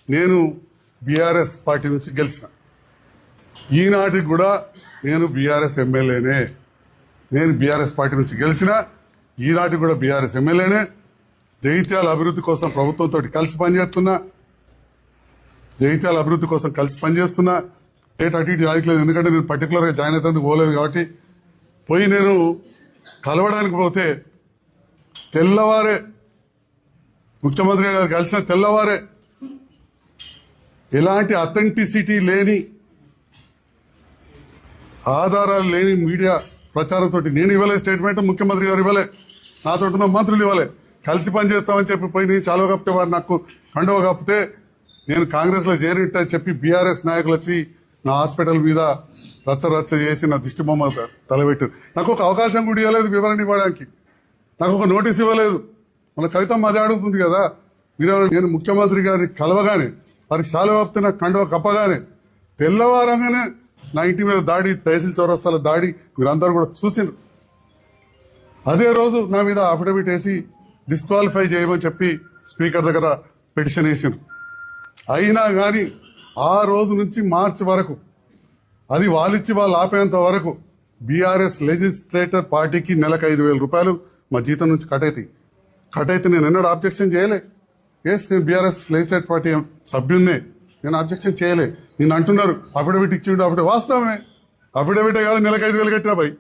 నేను BRS party నుంచి గెలిచిన. ఈనాటికి కూడా నేను బీఆర్ఎస్ ఎమ్మెల్యేనే. నేను బీఆర్ఎస్ పార్టీ నుంచి గెలిచిన, ఈనాటికి కూడా బీఆర్ఎస్ ఎమ్మెల్యేనే. జగిత్యాల అభివృద్ధి కోసం ప్రభుత్వంతో కలిసి పనిచేస్తున్నా. జగిత్యాల అభివృద్ధి కోసం కలిసి పనిచేస్తున్నా. అటు ఇటు ఆగలేదు, ఎందుకంటే నేను పర్టికులర్గా జాయిన్ అవుతానికి పోలేదు కాబట్టి. పోయి నేను కలవడానికి పోతే తెల్లవారే ముఖ్యమంత్రి గారు కలిసిన తెల్లవారే ఎలాంటి అథెంటిసిటీ లేని, ఆధారాలు లేని మీడియా ప్రచారంతో నేను ఇవ్వలే స్టేట్మెంట్, ముఖ్యమంత్రి గారు ఇవ్వలే, నాతో ఉన్న మంత్రులు ఇవ్వలే. కలిసి పనిచేస్తామని చెప్పి పోయి నేను చాలువ కప్పితే వారు నాకు కండువ కప్పితే నేను కాంగ్రెస్ లో చేరిట్టని చెప్పి బీఆర్ఎస్ నాయకులు వచ్చి నా హాస్పిటల్ మీద రచ్చ చేసి నా దిష్టి బొమ్మ తలబెట్టారు. నాకు ఒక అవకాశం కూడా ఇవ్వలేదు వివరణ ఇవ్వడానికి, నాకు ఒక నోటీస్ ఇవ్వలేదు. మన కవితమ్మ అదే అడుగుతుంది కదా, మీరు నేను ముఖ్యమంత్రి గారిని కలవగానే వారికి చాలువ కప్పితే నాకు కండువ కప్పగానే తెల్లవారంగానే నా ఇంటి మీద దాడి, తహసీల్ చౌరస్తాల దాడి మీరందరూ కూడా చూసిండ్రు. అదే రోజు నా మీద అఫిడవిట్ వేసి డిస్క్వాలిఫై చేయమని చెప్పి స్పీకర్ దగ్గర పిటిషన్ వేసిండ్రు. అయినా కానీ ఆ రోజు నుంచి మార్చి వరకు, అది వాళ్ళిచ్చి వాళ్ళు ఆపేంత వరకు బీఆర్ఎస్ లెజిస్లేటర్ పార్టీకి నెలకు 5,000 రూపాయలు మా జీతం నుంచి కట్ అయితే నేను ఎన్నడూ ఆబ్జెక్షన్ చేయలే. ఎస్, నేను బీఆర్ఎస్ లెజిస్లేటర్ పార్టీ సభ్యున్నే, నేను ఆబ్జెక్షన్ చేయలే. నేను అంటున్నారు అఫిడవిట్ ఇచ్చిండు, అఫిడవిట్ వాస్తవమే, అఫిడవిటే కాదు నెలకు 5,000 కట్టినా భయ్.